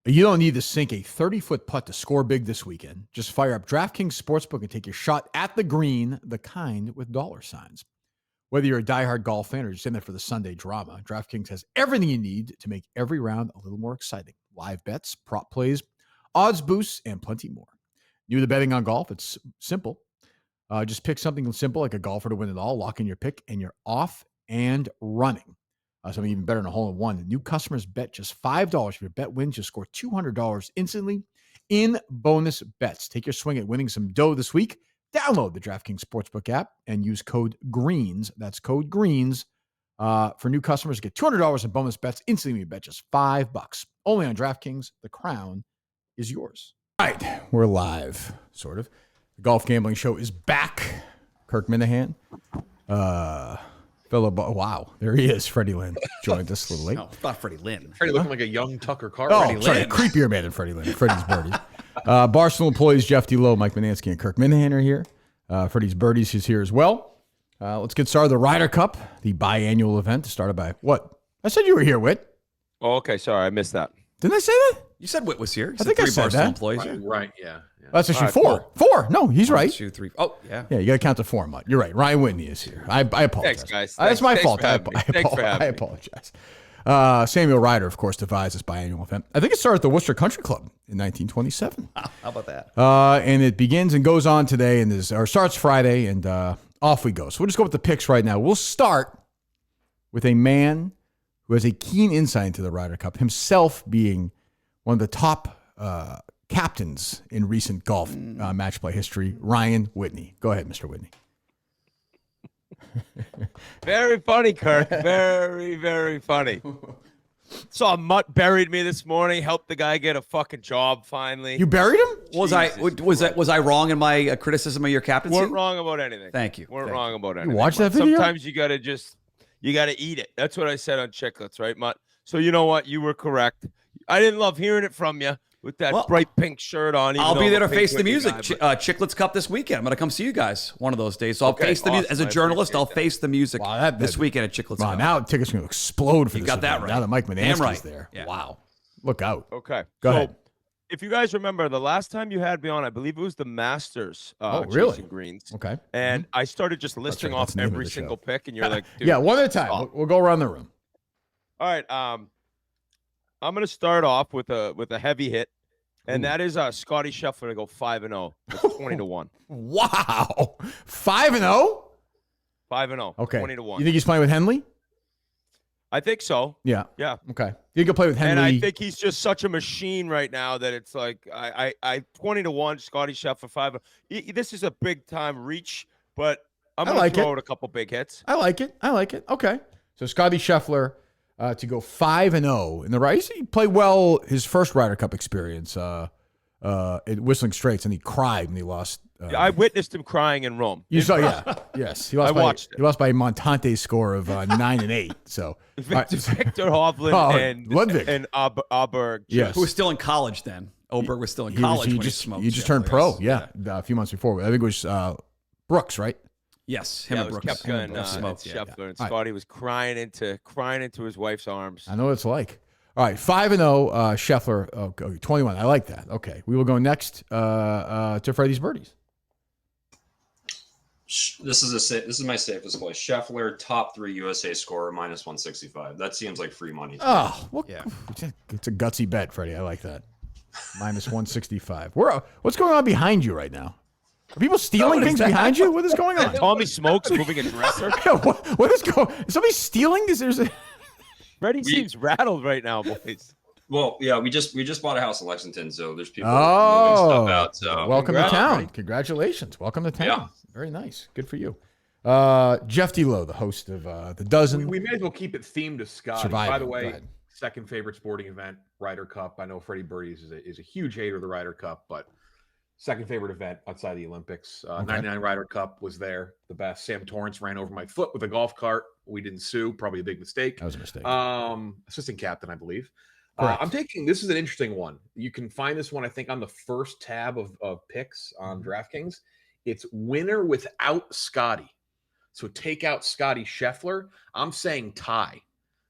You don't need to sink a 30-foot putt to score big this weekend. Just fire up DraftKings Sportsbook and take your shot at the green, the kind with dollar signs. Whether you're a diehard golf fan or just in there for the Sunday drama, DraftKings has everything you need to make every round a little more exciting. Live bets, prop plays, odds boosts, and plenty more. New to betting on golf, it's simple. Just pick something simple like a golfer to win it all, lock in your pick, and you're off and running. Something even better than a hole-in-one. New customers bet just $5. If your bet wins, you'll score $200 instantly in bonus bets. Take your swing at winning some dough this week. Download the DraftKings Sportsbook app and use code GREENS. That's code GREENS for new customers. Get $200 in bonus bets instantly when you bet just $5. Only on DraftKings. The crown is yours. All right, we're live, sort of. The Golf Gambling Show is back. Kirk Minahan. Wow, there he is. Freddie Lynn joined us a little late. No, not Freddie Lynn. Freddie looking like a young Tucker Carlson. Oh, sorry, creepier man than Freddie Lynn. Freddie's Birdies. Barstool employees Jeff D. Lowe, Mike Manansky, and Kirk Minahan are here. Freddie's Birdies is here as well. Let's get started. The Ryder Cup, the biannual event, started by what? I said you were here, Whit. Oh, okay. Sorry, I missed that. Didn't I say that? You said Whit was here. I think I said that. Employees Right, yeah. That's actually Right, four. Four. No, he's right. 1, 2, 3. Oh, yeah. Yeah, you got to count to four, Mutt. You're right. Ryan Whitney is here. I apologize. Thanks, guys. That's my fault. Thanks for having I me. apologize. Samuel Ryder, of course, devised this biannual event. I think it started at the Worcester Country Club in 1927. How about that? And it begins and goes on today or starts Friday, and off we go. So we'll just go with the picks right now. We'll start with a man who has a keen insight into the Ryder Cup, himself being one of the top captains in recent golf match play history, Ryan Whitney. Go ahead, Mr. Whitney. Very funny, Kirk. Very, very funny. Saw Mutt buried me this morning. Helped the guy get a fucking job finally. You buried him? Was I wrong in my criticism of your captaincy? Weren't wrong about anything. Thank you. Weren't Thank wrong about anything. watch that Mutt. video? Sometimes you gotta eat it. That's what I said on Chicklets, right, Mutt? So you know what? You were correct. I didn't love hearing it from you with that bright pink shirt on. I'll be there to face the music. Chicklets Cup this weekend. I'm going to come see you guys one of those days. So I'll face the music. As a journalist, I'll face the music this weekend at Chicklets Cup. Now tickets are going to explode for you this got event. that right. Now that Mike Manansky's right. there. Yeah. Wow. Look out. Okay. Go ahead. If you guys remember, the last time you had me on, I believe it was the Masters. Really? Chasing Greens. Okay. And I started just listing off every single pick, and you're like, dude, yeah, one at a time. We'll go around the room. all right. I'm going to start off with a heavy hit, and that is Scotty Scheffler to go 5-0, 20-1. Wow. 5-0? 5-0. Okay. 20-1. You think he's playing with Henley? I think so. Yeah. Yeah. Okay. You can play with Henley. And I think he's just such a machine right now that it's like I 20-1 Scotty Scheffler 5. This is a big time reach, but I'm going to throw out a couple big hits. I like it. Okay. So Scotty Scheffler to go 5-0 in the race. He played well his first Ryder Cup experience at Whistling Straits, and he cried when he lost. I witnessed him crying in Rome. You saw, yeah, yes. He lost watched it. He lost by a Montante score of 9-8. So Victor Hovland and Ludwig and Auberg. Yes. Who was still in college then. Oberg was still in college when he smoked. You just turned pro, a few months before. I think it was Brooks, right? Yes, him and it was Brooks. Koepka and Smoked, Scheffler, and Scotty was crying into his wife's arms. I know what it's like. All right, 5-0 Scheffler. Okay, 21. I like that. Okay, we will go next to Freddie's Birdies. This is my safest play. Scheffler, top 3 USA scorer, -165. That seems like free money. Oh, well, yeah. It's a gutsy bet, Freddie. I like that. -165. What's going on behind you right now? Are people stealing things behind you? What is going on? Tommy Smokes moving a dresser. What is going? Is somebody stealing? Freddie seems rattled right now, boys. Well, yeah, we just bought a house in Lexington, so there's people moving stuff out. So welcome to town. Congratulations. Welcome to town. Yeah. Very nice. Good for you. Jeff D. Lowe, the host of The Dozen. We may as well keep it themed to Scotty. Surviving. By the way, second favorite sporting event, Ryder Cup. I know Freddie Birdies is a huge hater of the Ryder Cup, but second favorite event outside the Olympics. 99 Ryder Cup was there. The best. Sam Torrance ran over my foot with a golf cart. We didn't sue. Probably a big mistake. That was a mistake. Assistant captain, I believe. I'm taking, this is an interesting one. You can find this one, I think, on the first tab of picks on DraftKings. It's winner without Scotty. So take out Scotty Scheffler. I'm saying tie.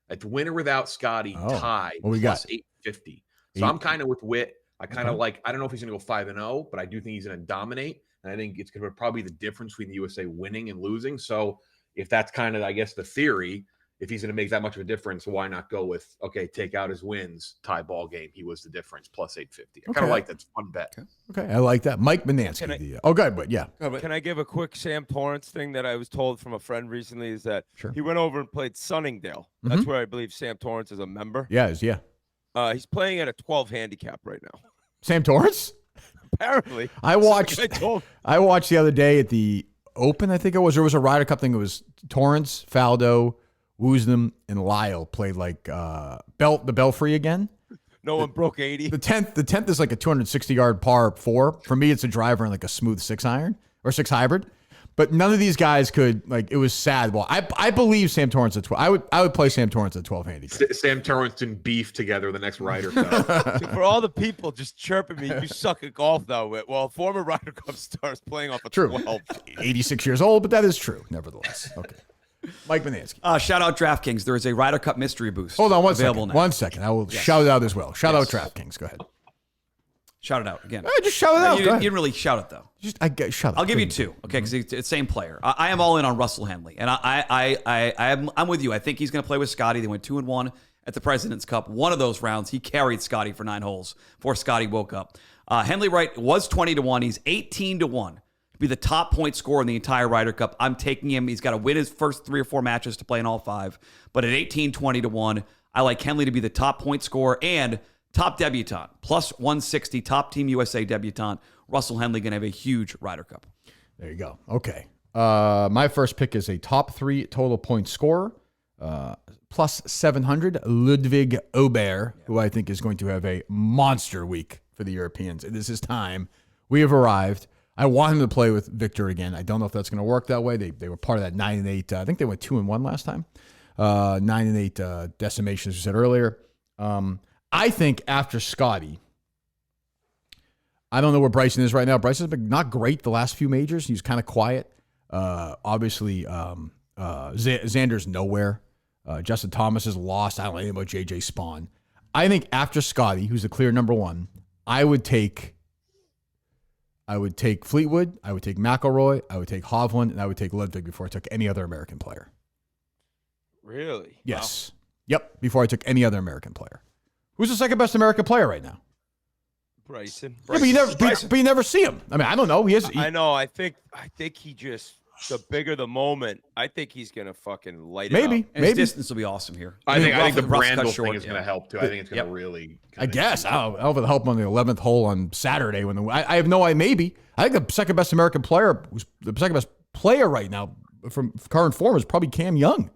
It's winner without Scotty, tie. What we got? 850. So I'm kind of with Whit. I kind of like, I don't know if he's going to go 5-0, but I do think he's going to dominate. And I think it's going to probably the difference between the USA winning and losing. So if that's kind of, I guess, the theory, if he's going to make that much of a difference, why not go with, okay, take out his wins, tie ball game. He was the difference, plus 850. I kind of like that. It's a fun bet. Okay, I like that. Mike Manansky. Good, but yeah. Can I give a quick Sam Torrance thing that I was told from a friend recently is that he went over and played Sunningdale. That's where I believe Sam Torrance is a member. Yeah. He's playing at a 12 handicap right now. Sam Torrance? Apparently. I watched the other day at the Open, I think it was. There was a Ryder Cup thing. It was Torrance, Faldo, Woosnam, and Lyle played like the Belfry again. No one broke 80. The 10th is like a 260-yard par 4. For me, it's a driver and like a smooth 6-iron or 6 hybrid. But none of these guys could, like, it was sad. Well, I believe Sam Torrance at 12. I would play Sam Torrance at 12 handicap. Sam Torrance and beef together the next Ryder Cup. For all the people just chirping me, you suck at golf though. Well, former Ryder Cup stars playing off a 12. 86 years old, but that is true, nevertheless. Okay. Mike Manansky. Shout out DraftKings. There is a Ryder Cup mystery boost. Hold on one available second. now. 1 second. I will shout it out as well. Shout out DraftKings. Go ahead. Shout it out again. Just shout it out. You didn't really shout it though. Shut up. I'll give you 2, okay? Because it's same player. I am all in on Russell Henley, and I'm with you. I think he's going to play with Scotty. They went 2-1 at the President's Cup. One of those rounds, he carried Scotty for 9 holes before Scotty woke up. Henley Wright was 20-1. He's 18-1 to be the top point scorer in the entire Ryder Cup. I'm taking him. He's got to win his first 3 or 4 matches to play in all 5. But at 18-20-1, I like Henley to be the top point scorer and top debutant, plus 160, top Team USA debutant. Russell Henley going to have a huge Ryder Cup. There you go. Okay. My first pick is a top 3 total point scorer, plus 700, Ludwig Aubert, who I think is going to have a monster week for the Europeans. This is time. We have arrived. I want him to play with Victor again. I don't know if that's going to work that way. They were part of that 9-8. I think they went 2-1 last time. 9-8 decimation, as you said earlier. I think after Scotty, I don't know where Bryson is right now. Bryson's been not great the last few majors. He's kind of quiet. Obviously, Xander's nowhere. Justin Thomas is lost. I don't know anything about JJ Spawn. I think after Scotty, who's the clear number 1, I would take Fleetwood, I would take McIlroy, I would take Hovland, and I would take Ludwig before I took any other American player. Really? Yes. Wow. Yep, before I took any other American player. Who's the second best American player right now? Bryson. Yeah, but you never see him. I mean, I don't know. I know. I think he just, the bigger the moment, I think he's gonna fucking light it up. And his distance will be awesome here. I think the Brandel thing is gonna help too. I think it's gonna really. I guess I'll help him on the 11th hole on Saturday when I have no idea. Maybe I think the second best American player, who's the second best player right now from current form, is probably Cam Young.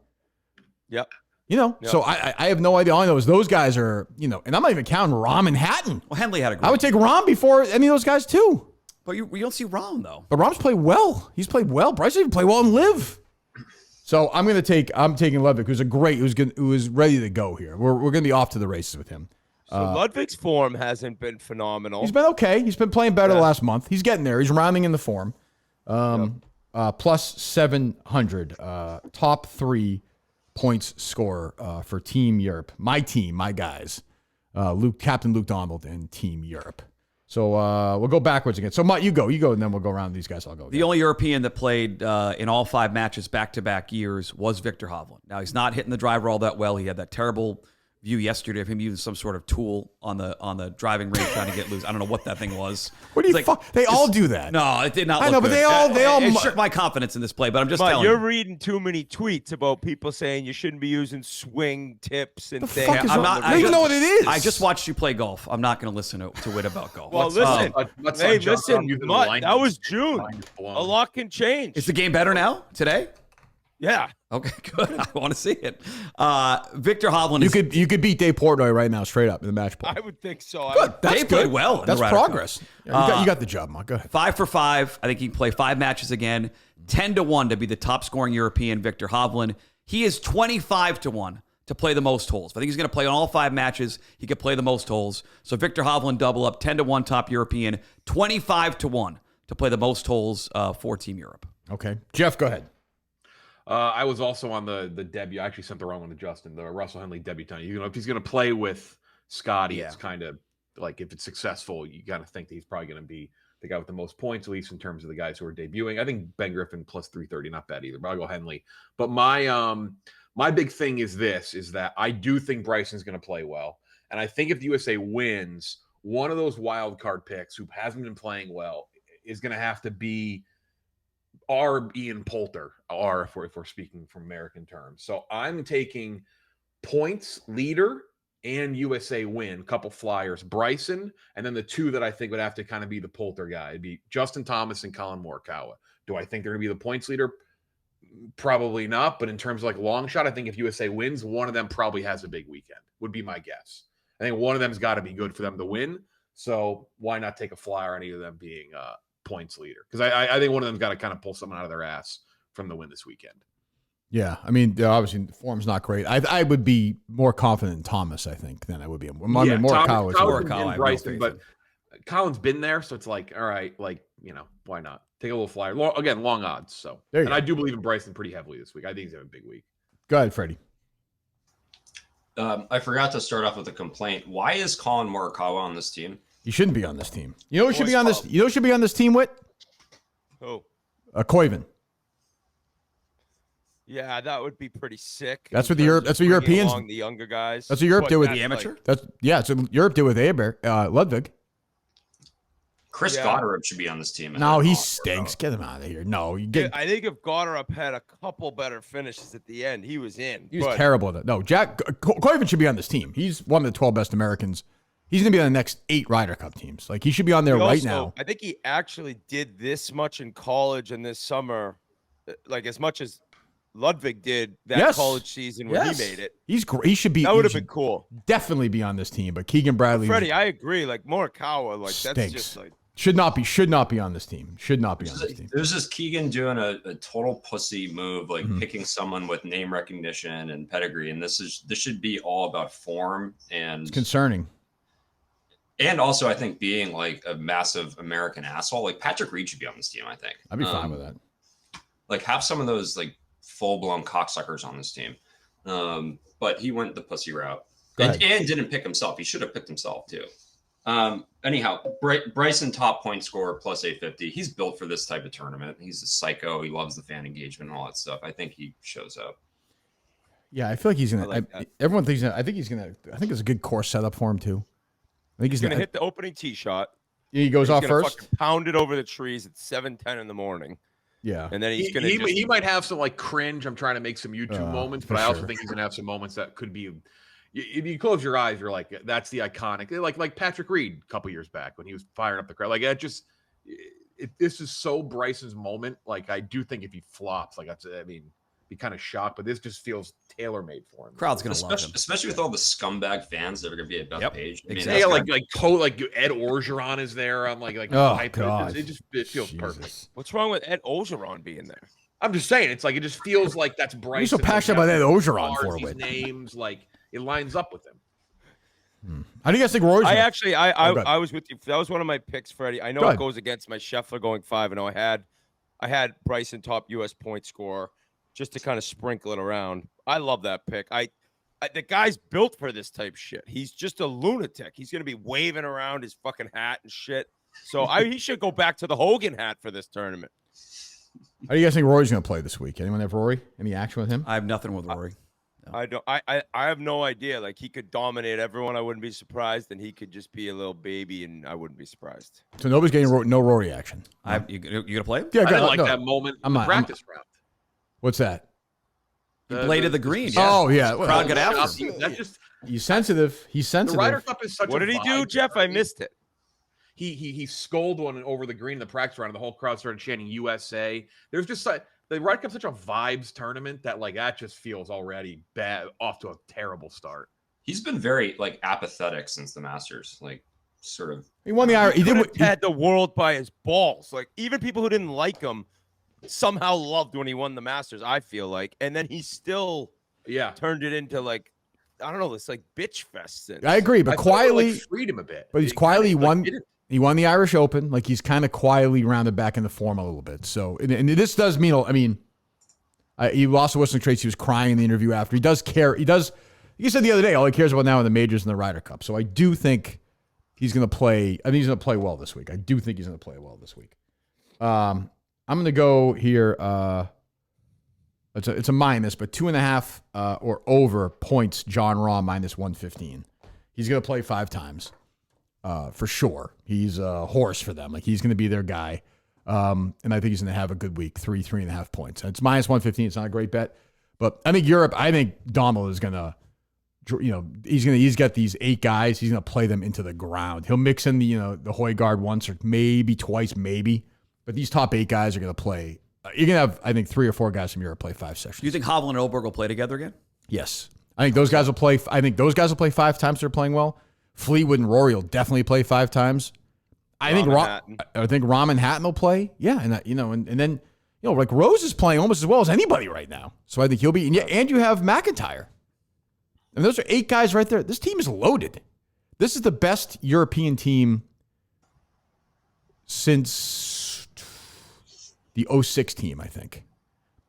Yep. So I have no idea. All I know is those guys are, and I'm not even counting Rahm and Hatton. Well, Henley had a great I would take Rahm before any of those guys too. But you don't see Rahm though. But Rahm's played well. He's played well. Bryce even played well in Live. So I'm taking Ludwig, who's ready to go here. We're going to be off to the races with him. So Ludwig's form hasn't been phenomenal. He's been okay. He's been playing better the last month. He's getting there. He's rounding in the form. Plus 700, top 3 points scorer for Team Europe. My team, my guys. Captain Luke Donald and Team Europe. So we'll go backwards again. So, Mike, you go, and then we'll go around these guys. I'll go again. The only European that played in all 5 matches back-to-back years was Victor Hovland. Now, he's not hitting the driver all that well. He had that terrible view yesterday of him using some sort of tool on the driving range trying to get loose. I don't know what that thing was. What do you They all do that. No, it did not look I know, but good. they all it shook my confidence in this play, but I'm just telling you're reading too many tweets about people saying you shouldn't be using swing tips and things. I don't even know what it is. I just watched you play golf. I'm not going to listen to Whit about golf. Well, listen, Mutt, that was June. A lot can change. Is the game better now, today? Yeah. Okay, good. I want to see it. Victor Hovland. You could beat Dave Portnoy right now, straight up in the match play. I would think so. Good. Dave played well. That's progress. Yeah, you got the job, Mark. Go ahead. 5 for 5. I think he can play 5 matches again. 10-1 to be the top scoring European, Victor Hovland. He is 25-1 to play the most holes. I think he's going to play on all 5 matches. He could play the most holes. So Victor Hovland double up, 10-1 top European, 25-1 to play the most holes for Team Europe. Okay, Jeff, go ahead. I was also on the debut. I actually sent the wrong one to Justin, the Russell Henley debutant. If he's going to play with Scotty, it's kind of like if it's successful, you got to think that he's probably going to be the guy with the most points, at least in terms of the guys who are debuting. I think Ben Griffin plus 330, not bad either, but I'll go Henley. But my big thing is that I do think Bryson's going to play well. And I think if the USA wins, one of those wild card picks who hasn't been playing well is going to have to be our Ian Poulter, or if we're speaking from American terms. So I'm taking points leader and USA win, couple flyers, Bryson, and then the two that I think would have to kind of be the Poulter guy. It'd be Justin Thomas and Colin Morikawa. Do I think they're going to be the points leader? Probably not. But in terms of like long shot, I think if USA wins, one of them probably has a big weekend, would be my guess. I think one of them's got to be good for them to win. So why not take a flyer on either of them being points leader? Because I think one of them's got to kind of pull something out of their ass from the win this weekend. Yeah, I mean, obviously the form's not great. I would be more confident in Thomas, I think, than I would be in Morikawa. Bryson, but Colin's been there, so it's like, all right, like, why not take a little flyer? Again, long odds. So, and I do believe in Bryson pretty heavily this week. I think he's having a big week. Go ahead, Freddie. I forgot to start off with a complaint. Why is Colin Morikawa on this team? He shouldn't be on this team. You know who should be on this? You know who should be on this team? Whit? Who? Koiven. Yeah, that would be pretty sick. That's what Europeans. Along the younger guys. That's what Europe did with the amateur. That's what Europe did with Ludwig. Chris Gotterup should be on this team. No, he stinks. Get him out of here. No, you get. I think if Gotterup had a couple better finishes at the end, he was in. He was terrible at that. No, Koiven should be on this team. He's one of the 12 best Americans. He's going to be on the next 8 Ryder Cup teams. Like, he should be on there right now. I think he actually did this much in college and this summer, like as much as Ludwig did that college season when he made it. He's great. He should be. That would have been cool. Definitely be on this team. But Keegan Bradley, Freddie, I agree. Like Morikawa, like stinks. that's just like should not be on this team. Should not be on this team. There's this Keegan doing a total pussy move, like picking someone with name recognition and pedigree, and this should be all about form and it's concerning. And also, I think being like a massive American asshole, like Patrick Reed should be on this team. I think I'd be fine with that. Like have some of those like full-blown cocksuckers on this team. But he went the pussy route and didn't pick himself. He should have picked himself too. Anyhow, Bryson top point scorer plus 850. He's built for this type of tournament. He's a psycho. He loves the fan engagement and all that stuff. I think he shows up. Yeah, I feel like he's gonna. Everyone thinks. I think he's gonna. I think it's a good course setup for him too. I think he's gonna hit the opening tee shot. He goes off first. Pound it over the trees at 7:10 in the morning. Yeah, and then he might have some like cringe. I'm trying to make some YouTube moments, but I also think he's gonna have some moments that could be. If you close your eyes, you're like, that's the iconic, like Patrick Reed a couple years back when he was firing up the crowd. Like that just, this is so Bryson's moment. Like I do think if he flops, like be kind of shocked, but this just feels tailor made for him. Crowd's gonna love him, especially with all the scumbag fans that are gonna be at Beth Page. I mean, like Ed Orgeron is there. I'm like oh god, it feels perfect. What's wrong with Ed Orgeron being there? I'm just saying, it's like it just feels like that's Bryson. You're so passionate about Ed Orgeron for these names, like it lines up with him. How do you guys think Rory's? I was with you. That was one of my picks, Freddie. I know it goes against my Scheffler going 5-0. I had Bryson top U.S. point scorer just to kind of sprinkle it around. I love that pick. The guy's built for this type shit. He's just a lunatic. He's gonna be waving around his fucking hat and shit. So he should go back to the Hogan hat for this tournament. How do you guys think Rory's gonna play this week? Anyone have Rory? Any action with him? I have nothing with Rory. No. I don't. I have no idea. Like he could dominate everyone. I wouldn't be surprised, and he could just be a little baby, and I wouldn't be surprised. So nobody's getting no Rory action. You gonna play him? Yeah, I didn't like that moment in the practice round. What's that? He bladed the green. Yeah. Oh yeah, crowd got after him. That's just he's sensitive. He's sensitive. The Ryder Cup is such. What did he do, Jeff? I missed it. He scolded one over the green in the practice round, and the whole crowd started chanting USA. There's just the Ryder Cup's such a vibes tournament that like that just feels already bad, off to a terrible start. He's been very like apathetic since the Masters, like sort of. He won the Irish. He had the world by his balls. Like even people who didn't like him somehow loved when he won the Masters. I feel like, and then he still turned it into like I don't know, this like bitch fest. I agree, but quietly freed him a bit. But he's quietly won. He won the Irish Open. Like he's kind of quietly rounded back in the form a little bit. So, and this does mean, I mean, he lost to Wilson Trace. He was crying in the interview after. He does care. He does. He said the other day, all he cares about now are the majors and the Ryder Cup. So I do think he's going to play. I think he's going to play well this week. I do think he's going to play well this week. I'm going to go here. It's a minus, but 2.5 or over points. John Rahm minus 115. He's going to play 5 times for sure. He's a horse for them. Like he's going to be their guy. And I think he's going to have a good week. 3.5 points. It's minus 115. It's not a great bet, but I think Europe. I think Donald is going to. He's got these 8 guys. He's going to play them into the ground. He'll mix in the Højgaard once or maybe twice, maybe. But these top 8 guys are going to play. You're going to have, I think, 3 or 4 guys from Europe play 5 sessions. Do you think Hovland and Oberg will play together again? Yes. I think those guys will play. I think those guys will play 5 times. They're playing well. Fleetwood and Rory will definitely play 5 times. I think Rahm and Hatton will play. Yeah, and and then like Rose is playing almost as well as anybody right now. So I think he'll be. And you have McIntyre. And those are 8 guys right there. This team is loaded. This is the best European team since the 06 team, I think,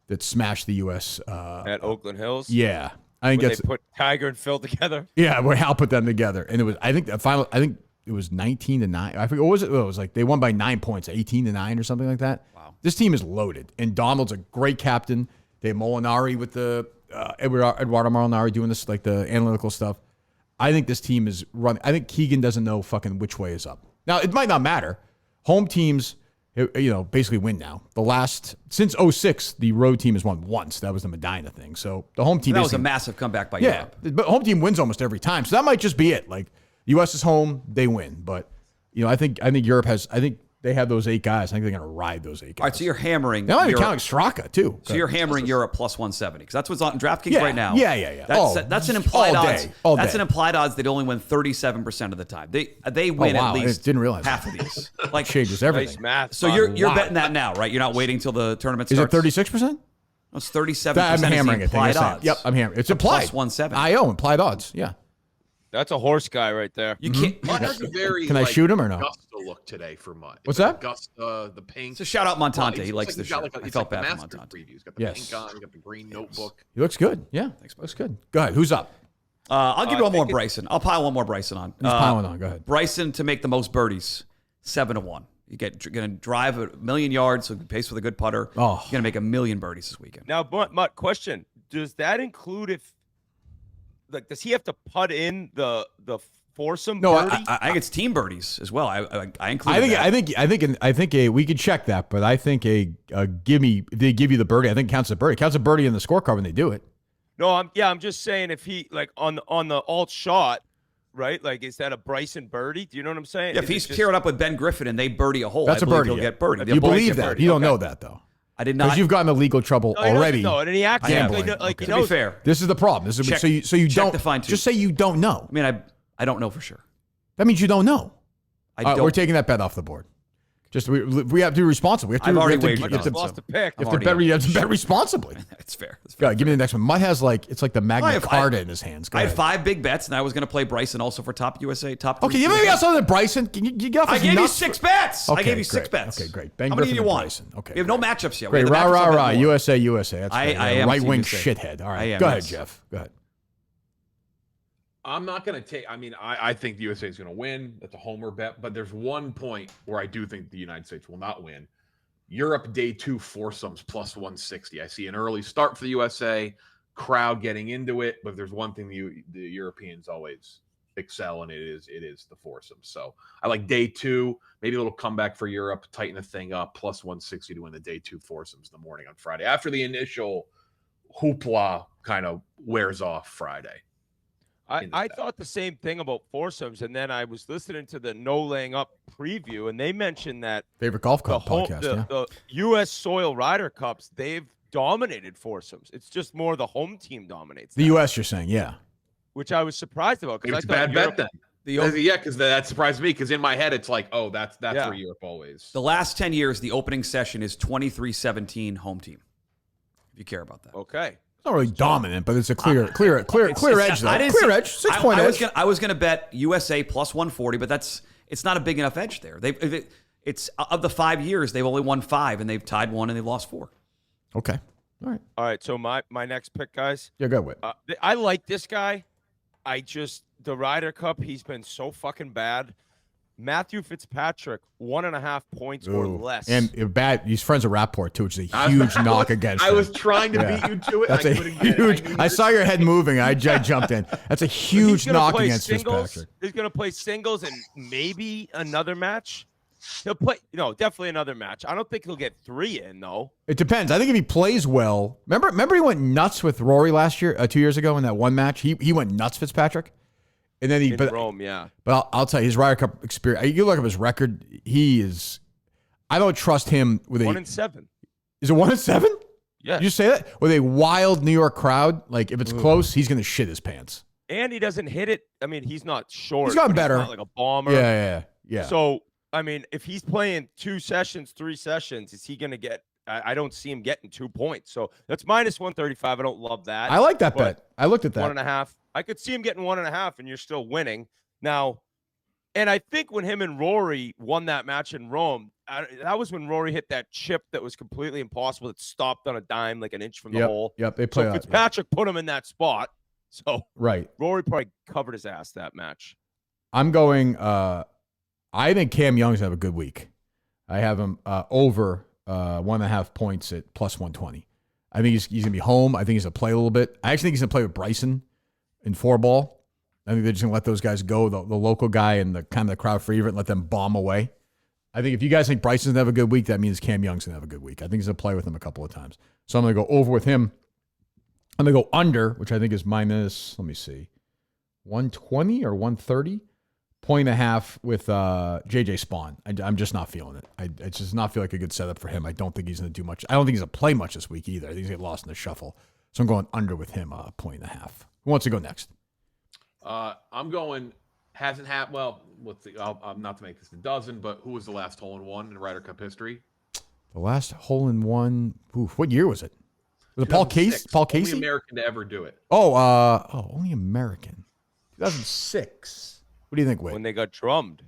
that smashed the U.S. At Oakland Hills? Yeah. I think they put Tiger and Phil together? Yeah, where Hal put them together. And it was, I think it was 19-9. I forget, what was it? It was like they won by 9 points, 18-9 or something like that. Wow. This team is loaded. And Donald's a great captain. They have Molinari with the Eduardo Molinari doing this, like the analytical stuff. I think this team is running. I think Keegan doesn't know fucking which way is up. Now, it might not matter. Home teams, basically win now. Since 06, the road team has won once. That was the Medina thing. So the home team. That was a massive comeback by Europe. But home team wins almost every time. So that might just be it. Like U.S. is home, they win. But I think Europe has. I think they have those 8 guys. I think they're going to ride those 8 guys. All right, so you're hammering. Now I'm counting Straka too. So you're hammering Europe plus 170 because that's what's on DraftKings right now. Yeah. That's an implied odds. That's an implied odds. They'd only win 37% of the time. They win at least didn't realize half of these. Like changes everything. Nice math. So you're betting that now, right? You're not waiting till the tournament Is starts. it 36%? It's 37%. I'm hammering it. Implied odds. Yep, I'm hammering. It's implied. Plus 170. IO implied odds. Yeah. That's a horse guy right there. You can't. Mutt has a very, Can I shoot him or no? Augusta look today for Mutt. What's that? Augusta, the pink. So shout out Montante. Well, He likes the shirt. I felt bad for Montante. Preview. He's got the pink on. He's got the green notebook. He looks good. Yeah. Looks good. Go ahead. Who's up? I'll give you one more Bryson. I'll pile one more Bryson on. Who's piling on? Go ahead. Bryson to make the most birdies, 7-1. You're going to drive 1,000,000 yards, so he pays for the good putter. Oh. You're going to make 1,000,000 birdies this weekend. Now, Mutt, question: does that include does he have to putt in the foursome? No, birdie? I think it's team birdies as well. I include. I think we could check that, but I think if they give you the birdie, I think it counts as a birdie. It counts a birdie in the scorecard when they do it. No, I'm just saying if he on the alt shot, right? Like, is that a Bryson birdie? Do you know what I'm saying? Yeah, if he's paired up with Ben Griffin and they birdie a hole, That's I a believe birdie. he'll get birdie. You believe that? You don't know that though. I did not. Because you've gotten in legal trouble already. No, and he acts gambling. like To be fair, This is the problem. This is Check- so you check don't the fine-tune. just say you don't know. I mean, I don't know for sure. That means you don't know. I don't. We're taking that bet off the board. Just we have to be responsible. We have to. I've already we have wagered to, on you it, lost the pick. have to bet responsibly. It's fair. It's Go fair. ahead, give me the next one. Mutt has it's like the Magna I have- Carta in his hands. Go I had ahead. 5 big bets, and I was going to play Bryson also for top USA, top 3. Okay, you maybe got something than Bryson. Can you get off I his gave you nuts? 6 bets. I Okay, gave you 6 great. bets. Okay, great. Ben How many do Griffin you and want? Bryson. Okay, We have no matchups yet. Great. We Rah, have the rah, matchups on rah. that board. USA. That's I great. am right Team wing USA. shithead. All I right. am, Go ahead, yes. Jeff. Go ahead. I'm not going to take. I mean, I think the USA is going to win. That's a homer bet. But there's one point where I do think the United States will not win. Europe day 2 foursomes plus 160. I see an early start for the USA, crowd getting into it. But there's one thing the Europeans always excel, and it is the foursomes. So I like day 2, maybe a little comeback for Europe, tighten the thing up, plus 160 to win the day 2 foursomes in the morning on Friday after the initial hoopla kind of wears off Friday. I thought the same thing about foursomes, and then I was listening to the No Laying Up preview, and they mentioned that Favorite golf club podcast. the U.S. Soil Ryder Cups, they've dominated foursomes. It's just more the home team dominates. The that, U.S. You're saying, yeah. which I was surprised about Maybe because it's a bad bet then. Yeah, because that surprised me. Because in my head, it's like, oh, that's where Europe always. The last 10 years, the opening session is 23-17 home team. If you care about that. Okay. It's not really dominant, but it's a clear edge, though. Clear edge. 6 point edge. I was gonna bet USA plus 140, but it's not a big enough edge there. It's of the 5 years they've only won 5 and they've tied 1 and they've lost 4. Okay. All right. So my next pick, guys. Yeah, go with. I like this guy. The Ryder Cup, he's been so fucking bad. Matthew Fitzpatrick, 1.5 points or less. And he's friends with Rapport too, which is a huge knock against him. I was trying to beat you to it. That's a huge. I saw your head moving. I jumped in. That's a huge knock against Fitzpatrick. He's going to play singles and maybe another match. He'll play, definitely another match. I don't think he'll get 3 in though. It depends. I think if he plays well, remember he went nuts with Rory last year, 2 years ago in that one match. He went nuts, Fitzpatrick. And then in Rome, yeah. But I'll tell you, his Ryder Cup experience. You look up his record. He is. I don't trust him with 1-7. Is it 1-7? Yeah. Did you say that with a wild New York crowd? Like if it's close, he's going to shit his pants. And he doesn't hit it. I mean, he's not short. He's gotten better. He's not like a bomber. Yeah. So I mean, if he's playing 2 sessions, 3 sessions, is he going to get? I don't see him getting 2 points. So that's -135. I don't love that. I like that bet. I looked at that. 1.5. I could see him getting 1.5, and you're still winning now. And I think when him and Rory won that match in Rome, that was when Rory hit that chip that was completely impossible. It stopped on a dime, like an inch from the hole. Yep. They play. So Fitzpatrick put him in that spot. So right. Rory probably covered his ass that match. I'm going. I think Cam Young's gonna have a good week. I have him over 1.5 points at +120. I think he's gonna be home. I think he's gonna play a little bit. I actually think he's gonna play with Bryson in 4-ball. I think they're just gonna let those guys go, the local guy and the kind of the crowd favorite, and let them bomb away. I think if you guys think Bryson's gonna have a good week, that means Cam Young's gonna have a good week. I think he's gonna play with him a couple of times. So I'm gonna go over with him. I'm gonna go under, which I think is minus. Let me see, 120 or 130. 1.5 with JJ Spawn. I'm just not feeling it. I just not feel like a good setup for him. I don't think he's going to do much. I don't think he's going to play much this week either. I think he's going to get lost in the shuffle. So I'm going under with him, 1.5. Who wants to go next? I'm going, hasn't happened. Well, I'm not to make this a dozen, but who was the last hole-in-one in Ryder Cup history? The last hole-in-one. Oof, what year was it? Was it Paul Casey? Paul Casey? Only American to ever do it. Only American. 2006. What do you think, Whit? When they got drummed.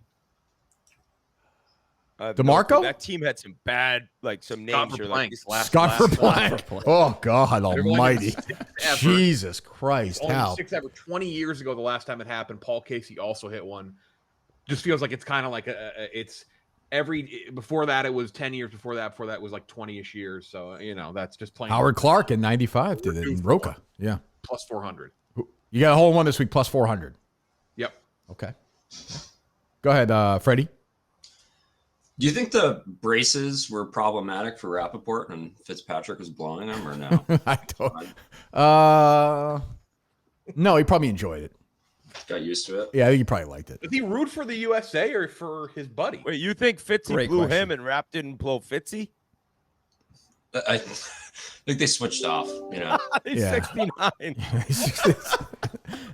DeMarco? That team had some bad, some names. You're like, Scott Verplank. Oh, God almighty. Jesus Christ. Only How? 6 ever. 20 years ago, the last time it happened, Paul Casey also hit one. Just feels like it's kind of like before that, it was 10 years. Before that was like 20-ish years. So, that's just playing. Howard Clark in 95 did it in Roca. Yeah. +400. You got a hole-in-one this week, +400. Yep. Okay. Go ahead, Freddie. Do you think the braces were problematic for Rappaport and Fitzpatrick was blowing them, or no? I don't. No, he probably enjoyed it. Got used to it. Yeah, I think he probably liked it. Did he root for the USA or for his buddy? Wait, you think Fitzy Great blew question. him and Rapp didn't blow Fitzy? I think they switched off. He's Yeah. 69.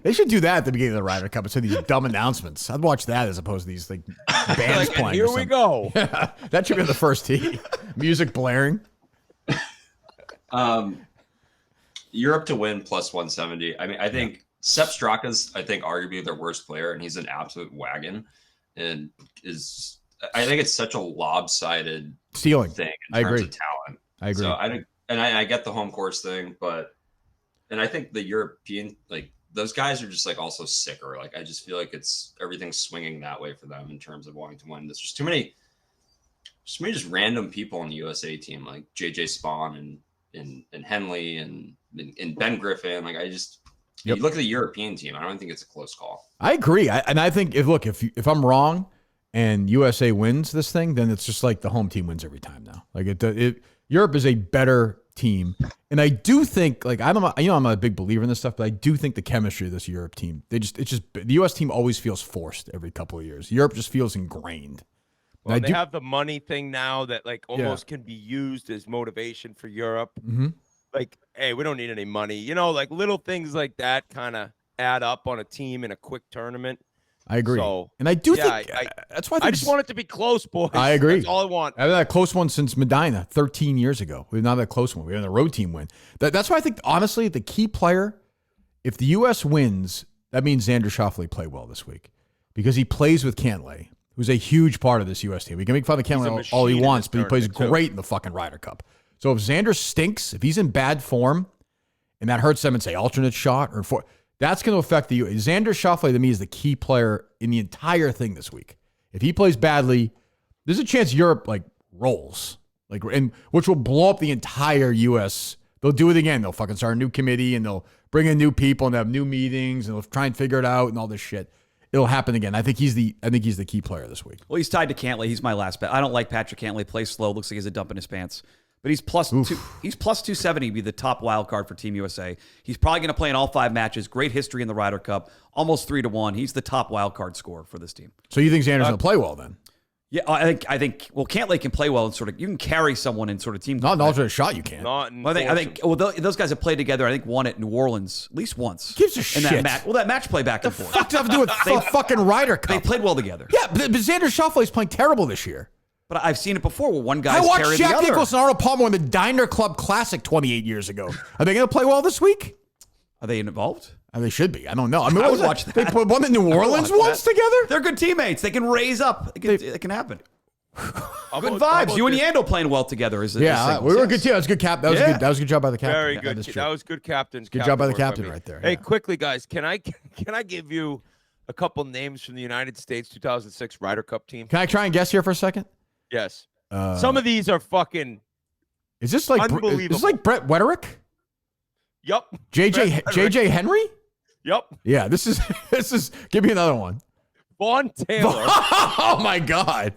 They should do that at the beginning of the Ryder Cup instead of these dumb announcements. I'd watch that as opposed to these bands And playing. here or we something. go. Yeah, that should be on the first tee. Music blaring. Europe to win +170. I mean, I think Sepp Straka's, arguably their worst player, and he's an absolute wagon. And I think it's such a lopsided Stealing. thing in I terms agree. of talent. I agree. So I get the home course thing, and I think the European, those guys are just also sicker. I just feel like everything's swinging that way for them in terms of wanting to win. There's just too many just random people on the USA team, like JJ Spawn and Henley and Ben Griffin. You look at the European team, I don't think it's a close call. I agree. I think if I'm wrong and USA wins this thing, then it's just like the home team wins every time now. Europe is a better team, and I do think I'm a big believer in this stuff, but I do think the chemistry of this Europe team, the U.S. team always feels forced every couple of years. Europe just feels ingrained. Well, they have the money thing now that almost can be used as motivation for Europe. Mm-hmm. Hey, we don't need any money. Little things like that kind of add up on a team in a quick tournament. I agree. So, and I do think that's why I just want it to be close, boys. I agree. That's all I want. I've had a close one since Medina 13 years ago. We've not had a close one. We had a road team win. That's why I think, honestly, the key player, if the U.S. wins, that means Xander Schauffele played well this week because he plays with Cantlay, who's a huge part of this U.S. team. We can make fun of Cantlay all he wants, but he plays great in the fucking Ryder Cup. So if Xander stinks, if he's in bad form, and that hurts them and say alternate shot that's going to affect the Xander Schauffele to me is the key player in the entire thing this week. If he plays badly, there's a chance Europe like rolls, like, and which will blow up the entire U.S. They'll do it again. They'll fucking start a new committee and they'll bring in new people and have new meetings and they'll try and figure it out and all this shit. It'll happen again. I think he's the key player this week. Well, he's tied to Cantlay. He's my last bet. I don't like Patrick Cantlay. Plays slow. Looks like he has a dump in his pants. But he's plus 270 to be the top wild card for Team USA. He's probably going to play in all 5 matches. Great history in the Ryder Cup. Almost 3-1. He's the top wild card scorer for this team. So you think Xander's going to play well then? Yeah, I think. Well, Cantlay can play well and sort of. You can carry someone in sort of team. Not an alternate shot. You can't. I think. Well, those guys have played together. I think won at New Orleans at least once. Gives a shit. That match play back and forth. What does that have to do with fucking Ryder Cup? They played well together. Yeah, but Xander Schauffele's playing terrible this year. But I've seen it before where one guy's I watched carried Jack the other. Nicklaus and Arnold Palmer win the Diner Club Classic 28 years ago. Are they going to play well this week? Are they involved? They should be. I don't know. I mean, I would watch that. They put one in New Orleans once together? They're good teammates. They can raise up. It can happen. Good about vibes. You and Yando playing well together. We were a good team. That was a good cap. That was good. That was a good job by the captain. Very good. That was good captain's. Good job by the captain right there. Hey, quickly, guys, can I give you a couple names from the United States 2006 Ryder Cup team? Can I try and guess here for a second? Yes. Some of these are fucking. Is this like unbelievable? Is this like Brett Wederick? Yup. JJ Henry? Yup. Yeah. This is. Give me another one. Vaughn Taylor. Oh my God.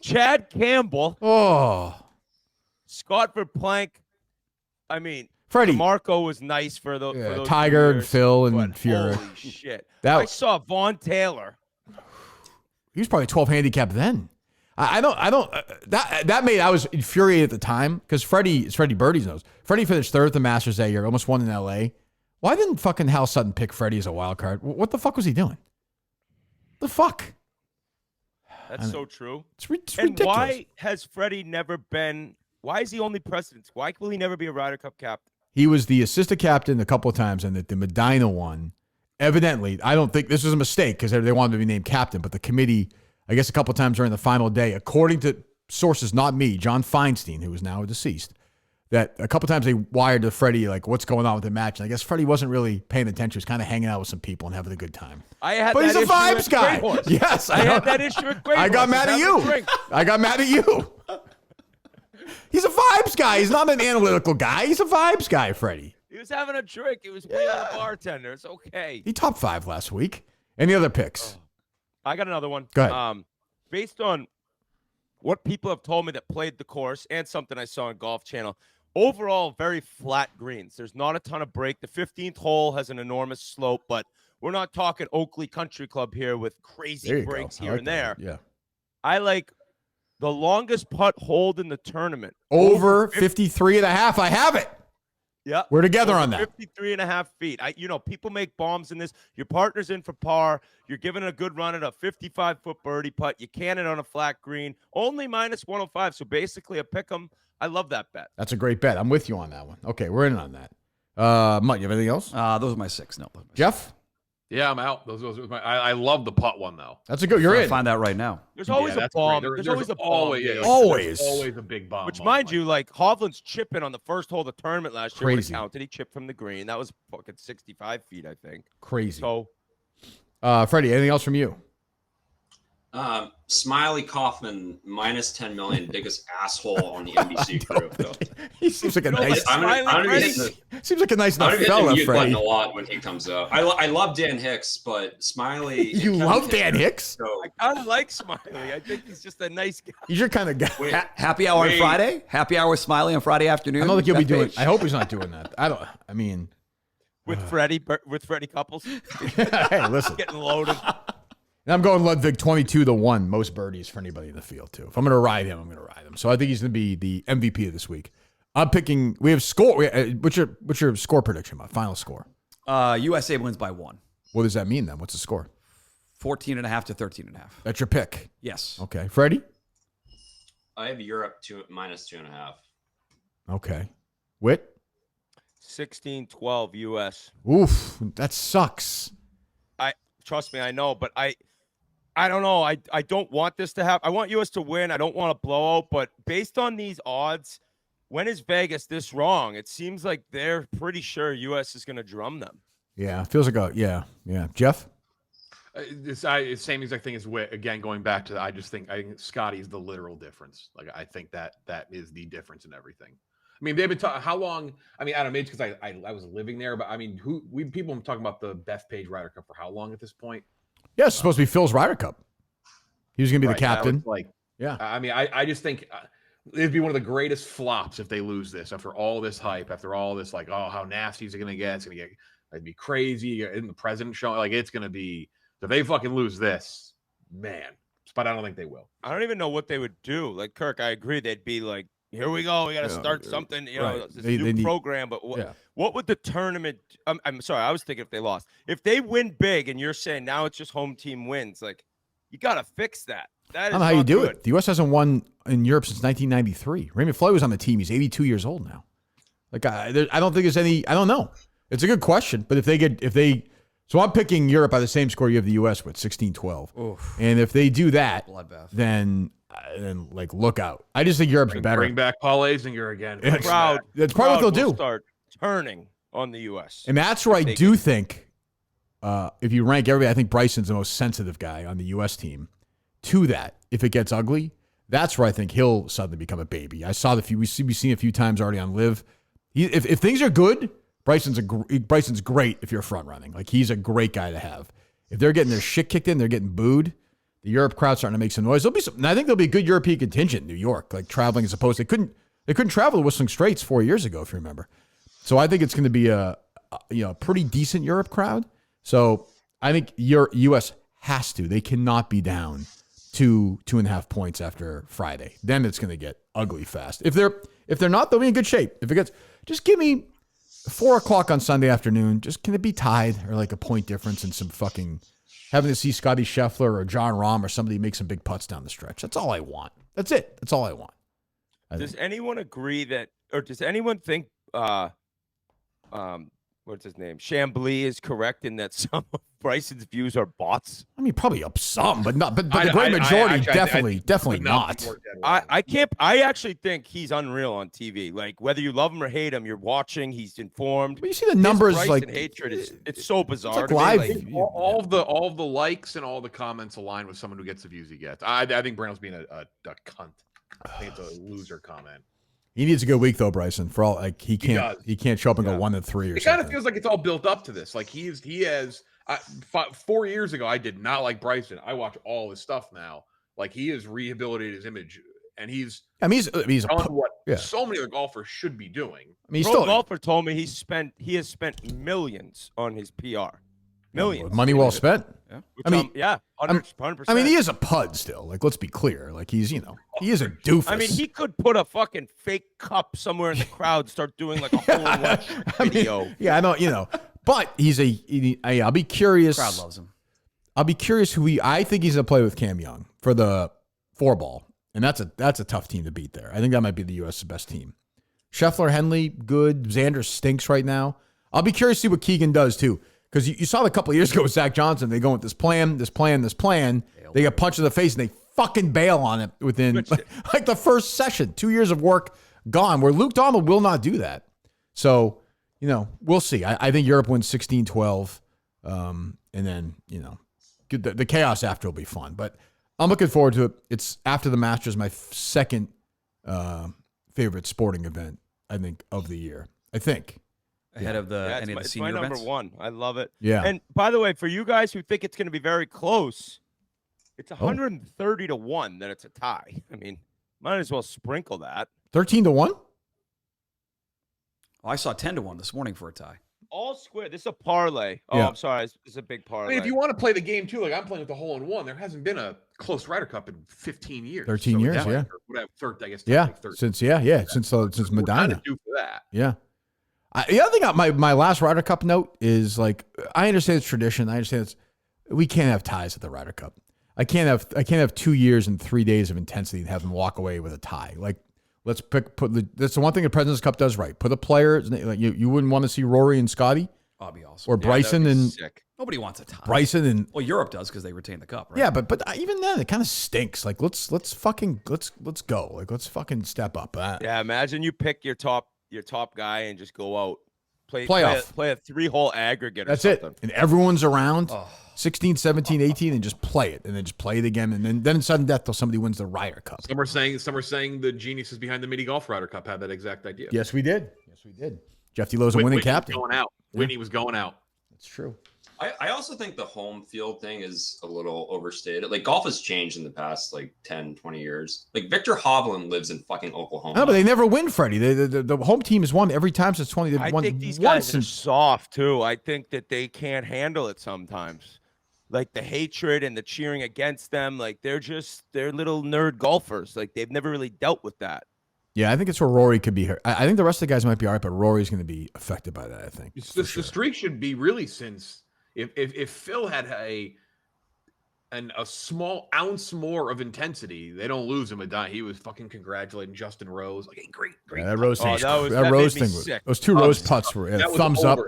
Chad Campbell. Oh. Scott Verplank. I mean, Freddie. Marco was nice for those. Tiger and years, Phil and Fuhrer. Holy shit! I saw Vaughn Taylor. He was probably 12 handicap then. I was infuriated at the time because Freddie Birdies knows. Freddie finished 3rd at the Masters that year, almost won in LA. Why didn't fucking Hal Sutton pick Freddie as a wild card? What the fuck was he doing? The fuck? That's so true. It's ridiculous. And why has Freddie never been? Why is he only president? Why will he never be a Ryder Cup captain? He was the assistant captain a couple of times, and the Medina one, evidently, I don't think this was a mistake because they wanted to be named captain, but the committee, I guess a couple of times during the final day, according to sources, not me, John Feinstein, who is now deceased, that a couple of times they wired to Freddie, like, what's going on with the match? And I guess Freddie wasn't really paying attention. He was kind of hanging out with some people and having a good time. But he's a vibes guy. Yes. I had that issue with Great I got Horse. mad at you. I got mad at you. He's a vibes guy. He's not an analytical guy. He's a vibes guy, Freddie. He was having a drink. He was playing with a bartender. It's okay. He top 5 last week. Any other picks? I got another one. Go ahead. Based on what people have told me that played the course and something I saw on Golf Channel, overall, very flat greens. There's not a ton of break. The 15th hole has an enormous slope, but we're not talking Oakley Country Club here with crazy breaks here and there. Yeah. I like the longest putt hold in the tournament. Over 53 and a half. I have it. Yeah. We're together on that. 53 and a half feet. People make bombs in this. Your partner's in for par. You're giving a good run at a 55-foot birdie putt. You can it on a flat green. Only minus 105. So basically a pick 'em. I love that bet. That's a great bet. I'm with you on that one. Okay, we're in on that. Mike, you have anything else? Those are my 6. No. Jeff? Yeah, I'm out. Those I love the putt one though. That's a good. You're in. Find that right now. There's always a bomb. There's always a bomb. Always a big bomb. Which, mind you, like Hovland's chipping on the first hole of the tournament last year. Crazy. When it counted, he chipped from the green. That was fucking 65 feet, I think. Crazy. So, Freddie, anything else from you? Smiley Kaufman minus 10 million, biggest asshole on the NBC crew. He seems like a nice. Seems like a nice enough I'm fella, gonna Freddie. a lot when he comes up. I love Dan Hicks, but Smiley. You love Dan Hicks? So, I kind of like Smiley. I think he's just a nice guy. He's your kind of guy. Happy hour on Friday. Happy hour with Smiley on Friday afternoon. I don't think he'll be doing. I hope he's not doing that. I mean, with Freddie Couples. Hey, listen. Getting loaded. And I'm going Ludwig 22-1, most birdies for anybody in the field, too. If I'm going to ride him, I'm going to ride him. So I think he's going to be the MVP of this week. I'm picking, we have score. What's your score prediction, my final score? USA wins by 1. What does that mean then? What's the score? 14.5 to 13.5. That's your pick? Yes. Okay. Freddie? I have Europe minus 2.5. Okay. Whit? 16-12 US. Oof, that sucks. Trust me, I know, but I don't know. I don't want this to happen. I want US to win. I don't want a blowout, but based on these odds, when is Vegas this wrong? It seems like they're pretty sure US is going to drum them. Yeah, feels like yeah. Jeff? It's same exact thing as Whit. Again, going back to, I think Scotty's the literal difference. Like, I think that is the difference in everything. I mean, they've been talking how long. I mean, Adam, maybe because I was living there, but I mean, people have been talking about the Bethpage Ryder Cup for how long at this point? Yeah, it's supposed to be Phil's Ryder Cup. He was going to be the captain. Like, yeah. I mean, I just think it'd be one of the greatest flops if they lose this after all this hype, after all this, like, oh, how nasty is it going to get? It's going to get, it'd be crazy. In the president show, like, it's going to be. If they fucking lose this, man. But I don't think they will. I don't even know what they would do. Like, Kirk, I agree. They'd be like, here we go. We got to start something, this new program. But what would the tournament – I'm sorry. I was thinking if they lost. If they win big and you're saying now it's just home team wins, like, you got to fix that. That is I don't know how you do it. The U.S. hasn't won in Europe since 1993. Raymond Floyd was on the team. He's 82 years old now. Like, I don't think there's any – I don't know. It's a good question. But if they – so I'm picking Europe by the same score you have the U.S. with, 16-12. And if they do that, bloodbath, then like, look out. I just think Europe's better. Bring back Paul Azinger again. That's probably what they'll do. Start turning on the U.S. And that's where I do think, if you rank everybody, I think Bryson's the most sensitive guy on the U.S. team. To that, if it gets ugly, that's where I think he'll suddenly become a baby. I saw we've seen a few times already on Live. If things are good, Bryson's great if you're front running. Like, he's a great guy to have. If they're getting their shit kicked in, they're getting booed. The Europe crowd's starting to make some noise. I think there'll be a good European contingent in New York, like traveling as opposed. They couldn't travel to Whistling Straits 4 years ago, if you remember. So I think it's going to be a pretty decent Europe crowd. So I think U.S. has to. They cannot be down 2.5 points after Friday. Then it's going to get ugly fast. If they're not, they'll be in good shape. If it gets, just give me 4 o'clock on Sunday afternoon. Just can it be tied or like a point difference and some fucking having to see Scotty Scheffler or John Rahm or somebody make some big putts down the stretch. That's all I want. That's it. That's all I want. Does anyone agree that, or does anyone think, what's his name? Chambly is correct in that some of Bryson's views are bots? I mean, probably up some, but not. But the great majority, definitely not. I actually think he's unreal on TV. Like, whether you love him or hate him, you're watching. He's informed. But you see the numbers, his like hatred it's so bizarre. It's like live. Like, all of the likes and all the comments align with someone who gets the views he gets. I think Brandon's being a cunt. I think it's a loser comment. He needs a good week though, Bryson. For all, like, he can't show up and go 1-3 or something. It kind of feels like it's all built up to this. Like, he has 4 years ago, I did not like Bryson. I watch all his stuff now. Like, he has rehabilitated his image, and he's what so many other golfers should be doing. I mean, Pro Golfer told me he has spent millions on his PR. Millions. Money well spent. Yeah. I mean, 100%. I mean, he is a pud still. Like, let's be clear. Like, he's, he is a doofus. I mean, he could put a fucking fake cup somewhere in the crowd and start doing like a hole-in-one video. I know, but he's I'll be curious. The crowd loves him. I'll be curious I think he's going to play with Cam Young for the 4-ball. And that's a tough team to beat there. I think that might be the U.S.'s best team. Scheffler, Henley, good. Xander stinks right now. I'll be curious to see what Keegan does too. Because you saw it a couple of years ago with Zach Johnson. They go with this plan. They get punched in the face, and they fucking bail on it within like the first session. 2 years of work gone, where Luke Donald will not do that. So, we'll see. I think Europe wins 16-12. And then, the chaos after will be fun. But I'm looking forward to it. It's after the Masters, my second favorite sporting event, I think, of the year. I think. Ahead of any of the senior events. events. My number one. I love it. Yeah. And by the way, for you guys who think it's going to be very close, it's 130-1 that it's a tie. I mean, might as well sprinkle that. 13-1? Oh, I saw 10-1 this morning for a tie. All square. This is a parlay. Oh, yeah. I'm sorry. This is a big parlay. I mean, if you want to play the game too, like I'm playing with the hole-in-one, there hasn't been a close Ryder Cup in 15 years. 13 years, yeah. Third, I guess. Yeah. 13. Since Medina. Do for that. Yeah. The other thing, my last Ryder Cup note is, like, I understand it's tradition. I understand we can't have ties at the Ryder Cup. I can't have 2 years and 3 days of intensity and have them walk away with a tie. Like, let's that's the one thing the President's Cup does right. Put a player, like you wouldn't want to see Rory and Scotty. That'd be awesome. Or Bryson and sick. Nobody wants a tie. Bryson and Europe does because they retain the cup, right? Yeah, but even then it kind of stinks. Like, let's go. Like, let's fucking step up. Yeah, imagine you pick your top guy and just go out, play a 3-hole aggregate. That's or something. it, and everyone's around. 16, 17, 18, and just play it, and then just play it again, and then sudden death till somebody wins the Ryder Cup. Some are saying the geniuses behind the mini golf Ryder Cup had that exact idea. Yes, we did. Jeff D. Lowe's a winning captain. Whitney was going out. That's true. I also think the home field thing is a little overstated. Like, golf has changed in the past, 10, 20 years. Like, Victor Hovland lives in fucking Oklahoma. No, but they never win, Freddie. The home team has won every time since 20. I think these guys are soft, too. I think that they can't handle it sometimes. Like, the hatred and the cheering against them, like, they're little nerd golfers. Like, they've never really dealt with that. Yeah, I think it's where Rory could be hurt. I think the rest of the guys might be all right, but Rory's going to be affected by that, I think. The streak should be really since if Phil had a small ounce more of intensity, they don't lose him a dime. He was fucking congratulating Justin Rose. Like, great. Yeah, that Rose thing. That Rose thing. Those two Rose putts were thumbs up.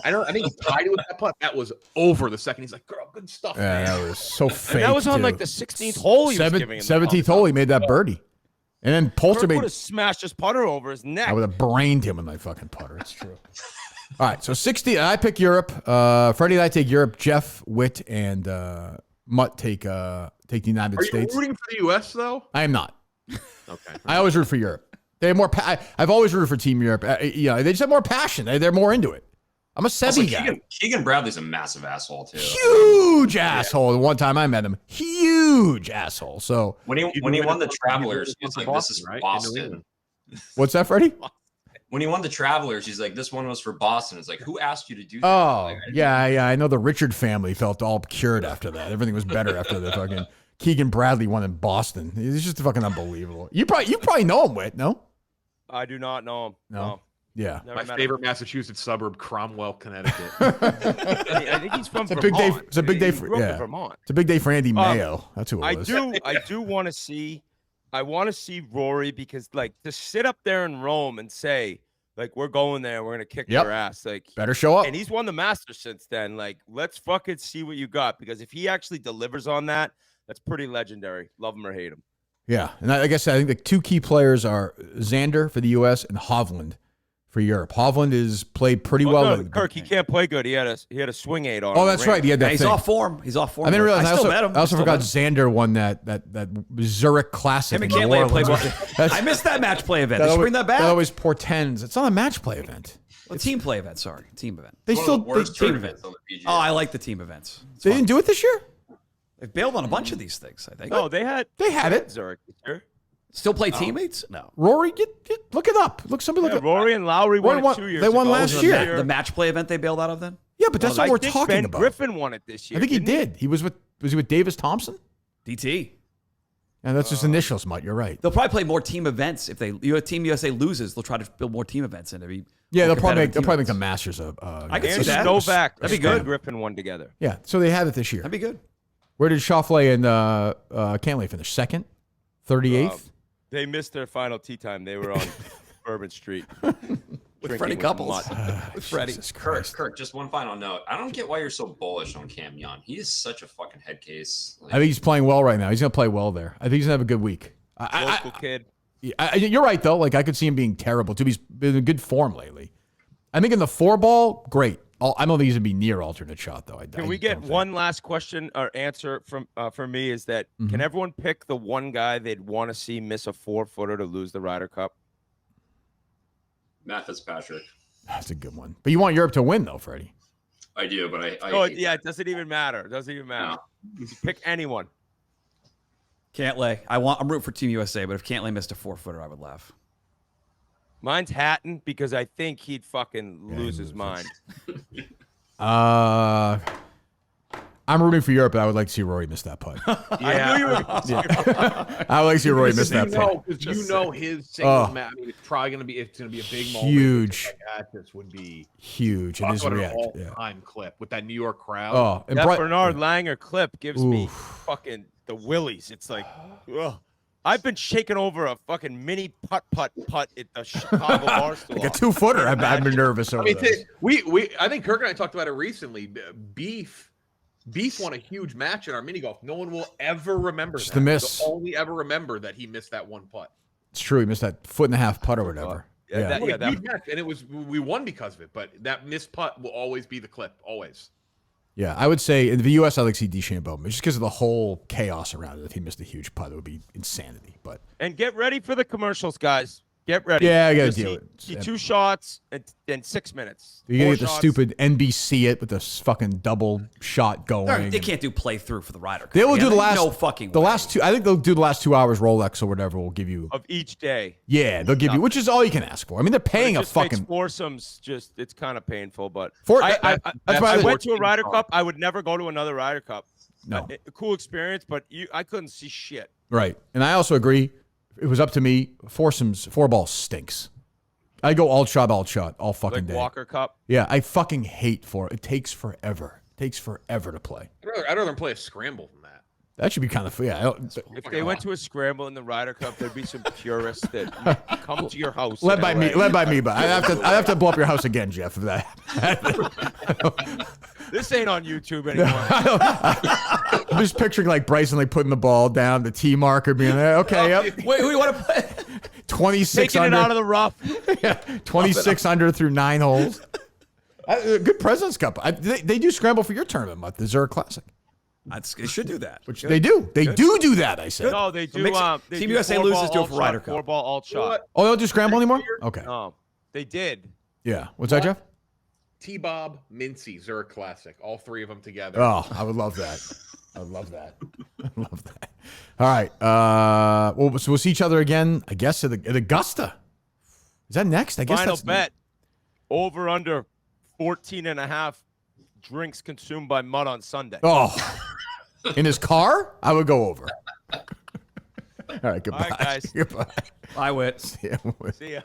I think he tied it with that putt. That was over the second. He's like, girl, good stuff. Yeah, man. that was so fake. That was on too. The 16th hole. He was giving him 17th hole. He made that birdie. And then Poulter would have smashed his putter over his neck. I would have brained him with my fucking putter. It's true. All right, so 60. I pick Europe. Freddie and I take Europe. Jeff, Witt, and Mutt take the United States. Are you rooting for the U.S. though? I am not. Okay. I always root for Europe. They have more. I've always rooted for Team Europe. They just have more passion. They're more into it. I'm a Sebi guy. Keegan Bradley's a massive asshole too. Huge asshole. The one time I met him, huge asshole. So when he won the Travelers, he's like, "This is Boston." What's that, Freddie? When he won the Travelers, he's like, "This one was for Boston." It's like, who asked you to do that? Oh, like, yeah. I know the Richard family felt all cured after that. Everything was better after the fucking Keegan Bradley won in Boston. It's just fucking unbelievable. You probably know him, Whit, no? I do not know him. No. Yeah. My favorite Massachusetts suburb, Cromwell, Connecticut. I think he's from Vermont. It's a big day for Vermont. It's a big day for Andy Mayo. That's who it was. I do want to see. I want to see Rory because, to sit up there in Rome and say, we're going there, we're gonna kick their ass. Better show up. And he's won the Masters since then. Let's fucking see what you got, because if he actually delivers on that, that's pretty legendary. Love him or hate him. Yeah, and I guess I think the two key players are Xander for the U.S. and Hovland for Europe. Hovland is played pretty well. No, Kirk, he can't play good. He had a swing aid on. Oh, that's right. He had that. He's off form. I didn't realize. I still met him. I also forgot Xander won that Zurich Classic. Him and Cantlay played well. I missed that match play event. They should bring that back. That always portends. It's not a match play event. Well, team play event. Sorry, team event. They team event. Oh, I like the team events. They didn't do it this year. They've bailed on a bunch of these things, I think. No, they had it. Zurich this year. Still play teammates? No. Rory, look it up. Somebody look it up. Rory and Lowry won it 2 years ago. They won last year. The match play event they bailed out of then? Yeah, but that's what we're talking about. Griffin won it this year. I think he did. Was he with Davis Thompson? DT. And that's his initials, Mutt. You're right. They'll probably play more team events if Team USA loses. They'll try to build more team events in. They'll probably make the Masters of. I can see that. Novak. That'd be good. Griffin won together. Yeah, so they have it this year. That'd be good. Where did Schauffele and Cantlay finish? Second, 38th. They missed their final tee time. They were on Bourbon Street with Freddie Couples. With Freddie. Kirk, just one final note. I don't get why you're so bullish on Cam Young. He is such a fucking head case. I think he's playing well right now. He's going to play well there. I think he's going to have a good week. Local kid. You're right, though. I could see him being terrible, too. He's been in good form lately. I think in the 4-ball, great. I don't think he's going to be near alternate shot, though. Can we get one last question or answer from me? Is that can everyone pick the one guy they'd want to see miss a 4-footer to lose the Ryder Cup? Matt Fitzpatrick. That's a good one. But you want Europe to win, though, Freddie. I do, but I it doesn't even matter. No. You can pick anyone. Cantlay. I'm rooting for Team USA, but if Cantlay missed a 4-footer, I would laugh. Mine's Hatton because I think he'd fucking lose his mind. I'm rooting for Europe, but I would like to see Rory miss that putt. I knew you were going to say I would like to see Rory miss that putt. Because his single match. I mean, it's probably going to be. It's going to be a big moment. Huge. This would be huge. And his reaction. All-time clip with that New York crowd. Oh, and that Bernard Langer clip gives me fucking the willies. It's like, ugh. I've been shaking over a fucking mini putt at the Chicago Barstool. Like a 2-footer. I've been nervous over that. I think Kirk and I talked about it recently. Beef won a huge match in our mini golf. No one will ever remember that. The miss. They'll only ever remember that he missed that one putt. It's true. He missed that 1.5 putt or whatever. That huge match, and we won because of it. But that missed putt will always be the clip. Always. Yeah, I would say in the U.S. I'd like to see DeChambeau, just because of the whole chaos around it. If he missed a huge putt, it would be insanity. But And get ready for the commercials, guys. Get ready. yeah, I got to Just deal with see it. 2 shots in 6 minutes. You gotta 4 get the shots. stupid NBC it with the fucking double shot going. They can't do playthrough for the Ryder Cup. They will do the last. No fucking The way. last 2. I think they'll do the last 2 hours Rolex or whatever. Will give you. Of each day. Yeah, they'll give you, which is all you can ask for. I mean, they're paying It a just makes fucking. foursomes. It's kind of painful, but That's I why went to a Ryder Cup. I would never go to another Ryder Cup. No. A cool experience, but I couldn't see shit. Right, and I also agree. If it was up to me, foursomes, 4-ball stinks. I go all shot, all fucking Like day. Walker Cup. Yeah, I fucking hate it takes forever. It takes forever to play. I'd rather play a scramble than that. That should be kind of yeah. If they went to a scramble in the Ryder Cup, there'd be some purists that come to your house. Led in by me, LA. but I have to blow up your house again, Jeff. If that. This ain't on YouTube anymore. I'm just picturing like Bryson like putting the ball down, the tee marker being there. Okay, yep. Wait, who you want to play? 26 Taking under. it out of the rough. Yeah, 26 under through 9 holes. Good President's Cup. They do scramble for your tournament month, the Zurich Classic. They should do that. Which they do. They do that, I said. No, they do. They Team do USA 4-ball loses, do it alt for Ryder shot, Cup. 4-ball alt shot. Oh, they don't do scramble anymore? Okay. No, they did. Yeah. What's that, Jeff? T-Bob, Mincy, Zurich Classic. All 3 of them together. Oh, I would love that. I would love that. I love that. All right. Well, so we'll see each other again, I guess, at Augusta. Is that next? I guess Final that's bet. Over under 14.5 drinks consumed by Mudd on Sunday. Oh, in his car? I would go over. All right. Goodbye. All right, guys. Goodbye. I wit. See ya. See ya.